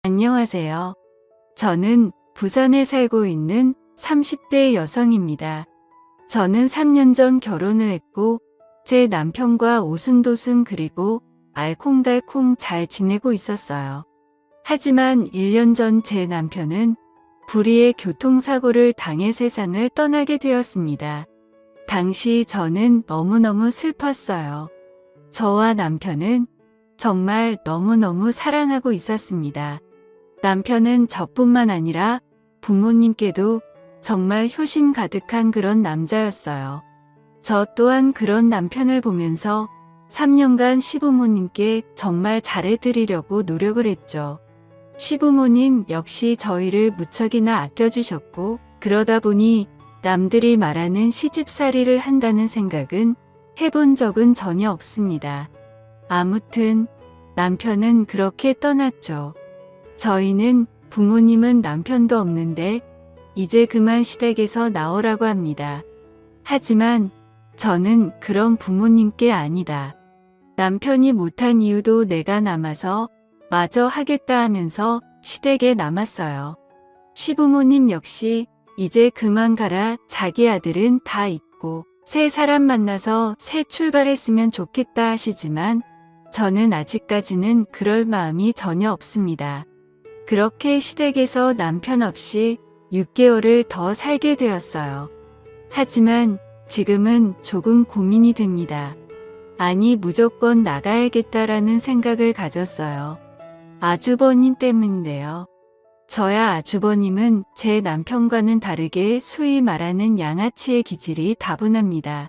안녕하세요. 저는 부산에 살고 있는 30대 여성입니다. 저는 3년 전 결혼을 했고 제 남편과 오순도순 그리고 알콩달콩 잘 지내고 있었어요. 하지만 1년 전 제 남편은 불의의 교통사고를 당해 세상을 떠나게 되었습니다. 당시 저는 너무너무 슬펐어요. 저와 남편은 정말 너무너무 사랑하고 있었습니다. 남편은 저뿐만 아니라 부모님께도 정말 효심 가득한 그런 남자였어요. 저 또한 그런 남편을 보면서 3년간 시부모님께 정말 잘해드리려고 노력을 했죠. 시부모님 역시 저희를 무척이나 아껴주셨고, 그러다 보니 남들이 말하는 시집살이를 한다는 생각은 해본 적은 전혀 없습니다. 아무튼 남편은 그렇게 떠났죠. 저희는 부모님은 남편도 없는데 이제 그만 시댁에서 나오라고 합니다. 하지만 저는 그런 부모님께 아니다. 남편이 못한 이유도 내가 남아서 마저 하겠다 하면서 시댁에 남았어요. 시부모님 역시 이제 그만 가라, 자기 아들은 다 있고 새 사람 만나서 새 출발했으면 좋겠다 하시지만 저는 아직까지는 그럴 마음이 전혀 없습니다. 그렇게 시댁에서 남편 없이 6개월을 더 살게 되었어요. 하지만 지금은 조금 고민이 됩니다. 아니, 무조건 나가야겠다라는 생각을 가졌어요. 아주버님 때문인데요. 저야 아주버님은 제 남편과는 다르게 소위 말하는 양아치의 기질이 다분합니다.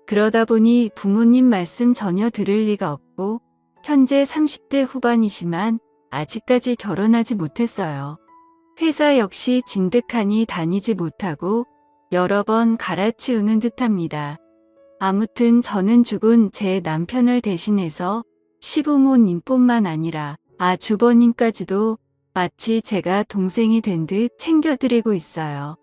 그러다 보니 부모님 말씀 전혀 들을 리가 없고 현재 30대 후반이지만 아직까지 결혼하지 못했어요. 회사 역시 진득하니 다니지 못하고 여러 번 갈아치우는 듯합니다. 아무튼 저는 죽은 제 남편을 대신해서 시부모님뿐만 아니라 아주버님까지도 마치 제가 동생이 된 듯 챙겨드리고 있어요.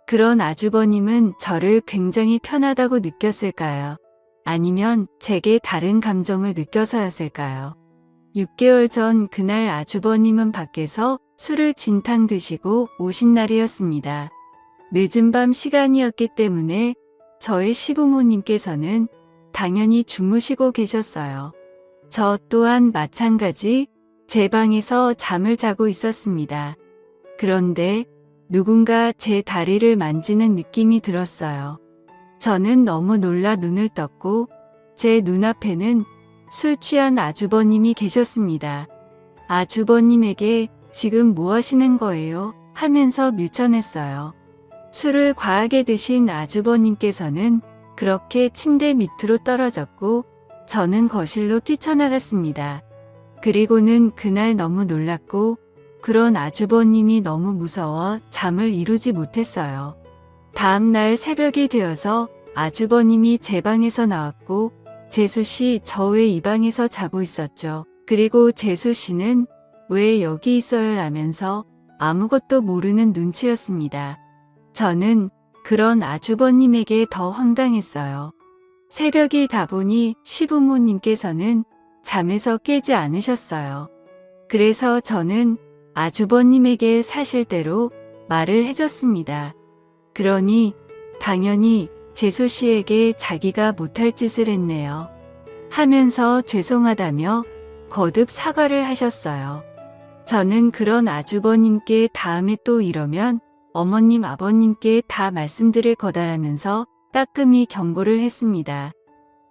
그런 아주버님은 저를 굉장히 편하다고 느꼈을까요? 아니면 제게 다른 감정을 느껴서였을까요? 6개월 전 그날 아주버님은 밖에서 술을 진탕 드시고 오신 날이었습니다. 늦은 밤 시간이었기 때문에 저희 시부모님께서는 당연히 주무시고 계셨어요. 저 또한 마찬가지 제 방에서 잠을 자고 있었습니다. 그런데 누군가 제 다리를 만지는 느낌이 들었어요. 저는 너무 놀라 눈을 떴고 제 눈앞에는 술 취한 아주버님이 계셨습니다. 아주버님에게 지금 뭐 하시는 거예요? 하면서 밀쳐냈어요. 술을 과하게 드신 아주버님께서는 그렇게 침대 밑으로 떨어졌고 저는 거실로 뛰쳐나갔습니다. 그리고는 그날 너무 놀랐고 그런 아주버님이 너무 무서워 잠을 이루지 못했어요. 다음날 새벽이 되어서 아주버님이 제 방에서 나왔고 재수씨 저 왜 이 방에서 자고 있었죠? 그리고 재수씨는 왜 여기 있어요? 라면서 아무것도 모르는 눈치였습니다. 저는 그런 아주버님에게 더 황당했어요. 새벽이 다 보니 시부모님께서는 잠에서 깨지 않으셨어요. 그래서 저는 아주버님에게 사실대로 말을 해줬습니다. 그러니 당연히 재수씨에게 자기가 못할 짓을 했네요. 하면서 죄송하다며 거듭 사과를 하셨어요. 저는 그런 아주버님께 다음에 또 이러면 어머님 아버님께 다 말씀드릴 거다라면서 따끔히 경고를 했습니다.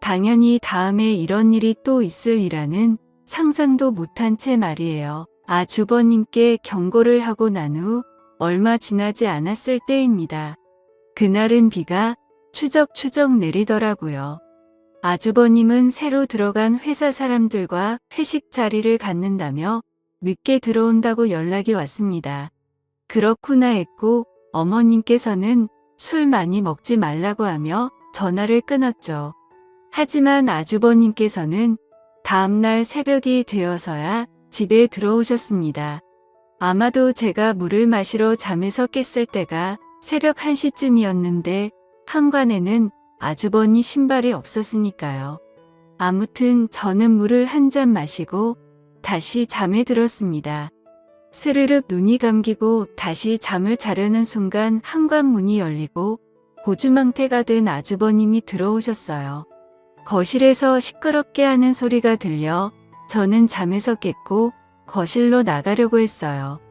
당연히 다음에 이런 일이 또 있으리라는 상상도 못한 채 말이에요. 아주버님께 경고를 하고 난 후 얼마 지나지 않았을 때입니다. 그날은 비가 추적추적 내리더라고요. 아주버님은 새로 들어간 회사 사람들과 회식 자리를 갖는다며 늦게 들어온다고 연락이 왔습니다. 그렇구나 했고 어머님께서는 술 많이 먹지 말라고 하며 전화를 끊었죠. 하지만 아주버님께서는 다음날 새벽이 되어서야 집에 들어오셨습니다. 아마도 제가 물을 마시러 잠에서 깼을 때가 새벽 1시쯤이었는데 현관에는 아주버니 신발이 없었으니까요. 아무튼 저는 물을 한 잔 마시고 다시 잠에 들었습니다. 스르륵 눈이 감기고 다시 잠을 자려는 순간 현관문이 열리고 고주망태가 된 아주버님이 들어오셨어요. 거실에서 시끄럽게 하는 소리가 들려 저는 잠에서 깼고 거실로 나가려고 했어요.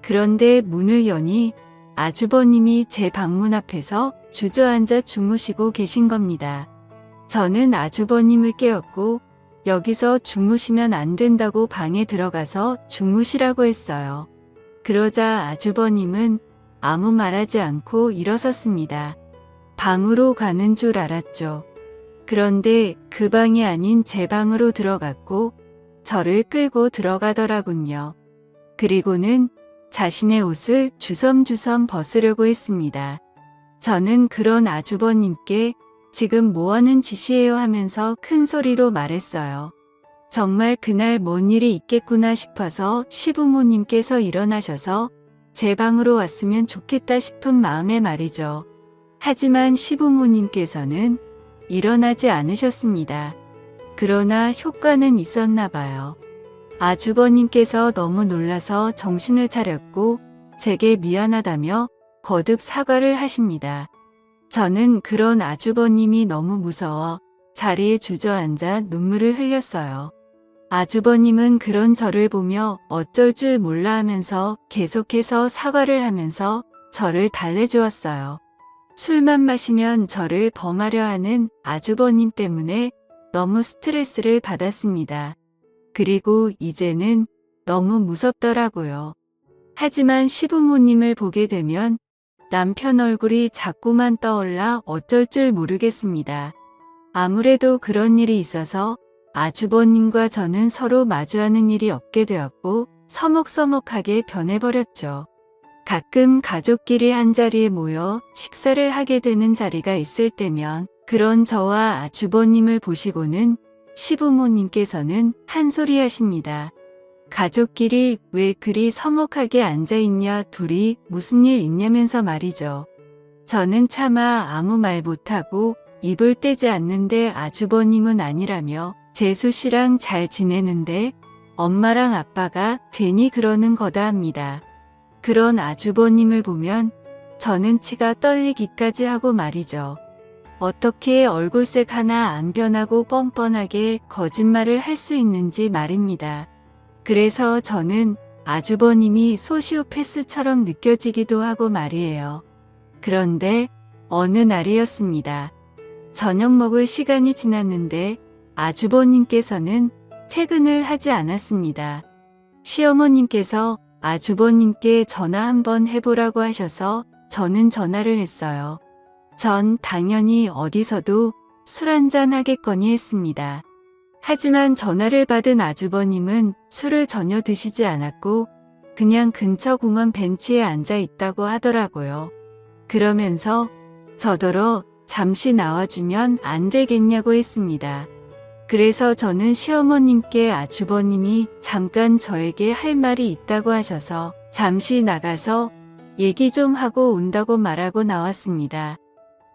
그런데 문을 여니 아주버님이 제 방문 앞에서 주저앉아 주무시고 계신 겁니다. 저는 아주버님을 깨웠고 여기서 주무시면 안 된다고 방에 들어가서 주무시라고 했어요. 그러자 아주버님은 아무 말하지 않고 일어섰습니다. 방으로 가는 줄 알았죠. 그런데 그 방이 아닌 제 방으로 들어갔고 저를 끌고 들어가더라군요. 그리고는 자신의 옷을 주섬주섬 벗으려고 했습니다. 저는 그런 아주버님께 지금 뭐하는 짓이에요 하면서 큰 소리로 말했어요. 정말 그날 뭔 일이 있겠구나 싶어서 시부모님께서 일어나셔서 제 방으로 왔으면 좋겠다 싶은 마음에 말이죠. 하지만 시부모님께서는 일어나지 않으셨습니다. 그러나 효과는 있었나 봐요. 아주버님께서 너무 놀라서 정신을 차렸고 제게 미안하다며 거듭 사과를 하십니다. 저는 그런 아주버님이 너무 무서워 자리에 주저앉아 눈물을 흘렸어요. 아주버님은 그런 저를 보며 어쩔 줄 몰라 하면서 계속해서 사과를 하면서 저를 달래주었어요. 술만 마시면 저를 범하려 하는 아주버님 때문에 너무 스트레스를 받았습니다. 그리고 이제는 너무 무섭더라고요. 하지만 시부모님을 보게 되면 남편 얼굴이 자꾸만 떠올라 어쩔 줄 모르겠습니다. 아무래도 그런 일이 있어서 아주버님과 저는 서로 마주하는 일이 없게 되었고 서먹서먹하게 변해버렸죠. 가끔 가족끼리 한자리에 모여 식사를 하게 되는 자리가 있을 때면 그런 저와 아주버님을 보시고는 시부모님께서는 한 소리 하십니다. 가족끼리 왜 그리 서먹하게 앉아있냐, 둘이 무슨 일 있냐면서 말이죠. 저는 차마 아무 말 못하고 입을 떼지 않는데 아주버님은 아니라며 재수 씨랑 잘 지내는데 엄마랑 아빠가 괜히 그러는 거다 합니다. 그런 아주버님을 보면 저는 치가 떨리기까지 하고 말이죠. 어떻게 얼굴색 하나 안 변하고 뻔뻔하게 거짓말을 할 수 있는지 말입니다. 그래서 저는 아주버님이 소시오패스처럼 느껴지기도 하고 말이에요. 그런데 어느 날이었습니다. 저녁 먹을 시간이 지났는데 아주버님께서는 퇴근을 하지 않았습니다. 시어머님께서 아주버님께 전화 한번 해보라고 하셔서 저는 전화를 했어요. 전 당연히 어디서도 술 한잔 하겠거니 했습니다. 하지만 전화를 받은 아주버님은 술을 전혀 드시지 않았고 그냥 근처 공원 벤치에 앉아 있다고 하더라고요. 그러면서 저더러 잠시 나와주면 안 되겠냐고 했습니다. 그래서 저는 시어머님께 아주버님이 잠깐 저에게 할 말이 있다고 하셔서 잠시 나가서 얘기 좀 하고 온다고 말하고 나왔습니다.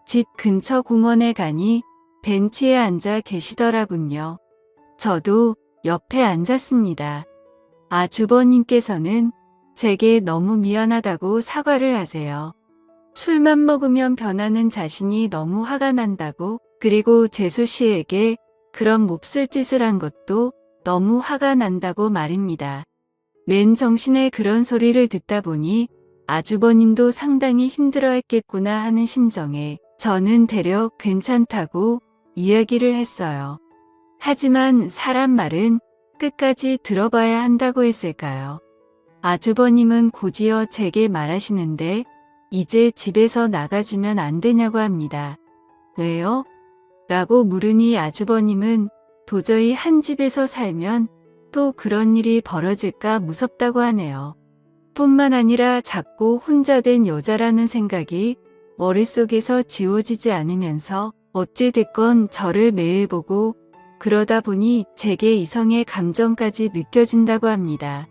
집 근처 공원에 가니 벤치에 앉아 계시더라군요. 저도 옆에 앉았습니다. 아주버님께서는 제게 너무 미안하다고 사과를 하세요. 술만 먹으면 변하는 자신이 너무 화가 난다고, 그리고 재수 씨에게 그런 몹쓸 짓을 한 것도 너무 화가 난다고 말입니다. 맨 정신에 그런 소리를 듣다 보니 아주버님도 상당히 힘들어했겠구나 하는 심정에 저는 대략 괜찮다고 이야기를 했어요. 하지만 사람 말은 끝까지 들어봐야 한다고 했을까요? 아주버님은 곧이어 제게 말하시는데 이제 집에서 나가주면 안 되냐고 합니다. 왜요? 라고 물으니 아주버님은 도저히 한 집에서 살면 또 그런 일이 벌어질까 무섭다고 하네요. 뿐만 아니라 자꾸 혼자 된 여자라는 생각이 머릿속에서 지워지지 않으면서 어찌됐건 저를 매일 보고 그러다 보니 제게 이성의 감정까지 느껴진다고 합니다.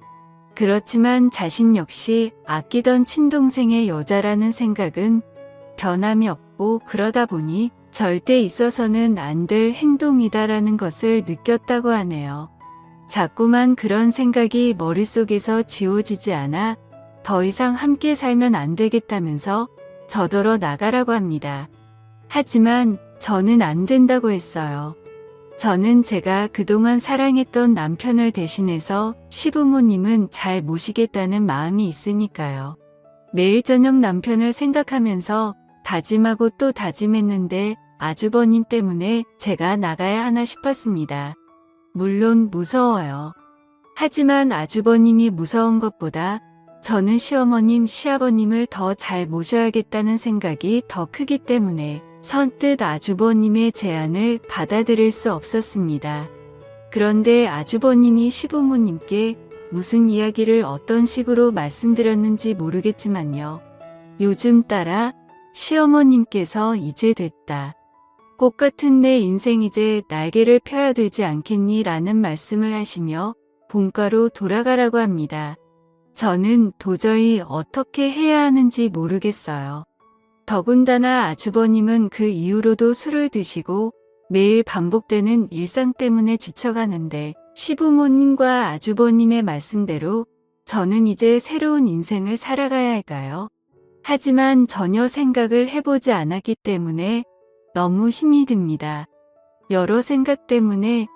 그렇지만 자신 역시 아끼던 친동생의 여자라는 생각은 변함이 없고 그러다 보니 절대 있어서는 안 될 행동이다라는 것을 느꼈다고 하네요. 자꾸만 그런 생각이 머릿속에서 지워지지 않아 더 이상 함께 살면 안 되겠다면서 저더러 나가라고 합니다. 하지만 저는 안 된다고 했어요. 저는 제가 그동안 사랑했던 남편을 대신해서 시부모님은 잘 모시겠다는 마음이 있으니까요. 매일 저녁 남편을 생각하면서 다짐하고 또 다짐했는데 아주버님 때문에 제가 나가야 하나 싶었습니다. 물론 무서워요. 하지만 아주버님이 무서운 것보다 저는 시어머님, 시아버님을 더 잘 모셔야겠다는 생각이 더 크기 때문에 선뜻 아주버님의 제안을 받아들일 수 없었습니다. 그런데 아주버님이 시부모님께 무슨 이야기를 어떤 식으로 말씀드렸는지 모르겠지만요. 요즘 따라 시어머님께서 이제 됐다. 꽃 같은 내 인생 이제 날개를 펴야 되지 않겠니? 라는 말씀을 하시며 본가로 돌아가라고 합니다. 저는 도저히 어떻게 해야 하는지 모르겠어요. 더군다나 아주버님은 그 이후로도 술을 드시고 매일 반복되는 일상 때문에 지쳐가는데 시부모님과 아주버님의 말씀대로 저는 이제 새로운 인생을 살아가야 할까요? 하지만 전혀 생각을 해보지 않았기 때문에 너무 힘이 듭니다. 여러 생각 때문에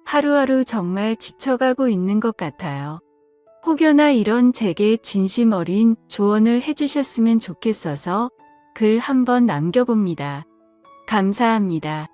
하루하루 정말 지쳐가고 있는 것 같아요. 혹여나 이런 제게 진심 어린 조언을 해주셨으면 좋겠어서 글 한번 남겨봅니다. 감사합니다.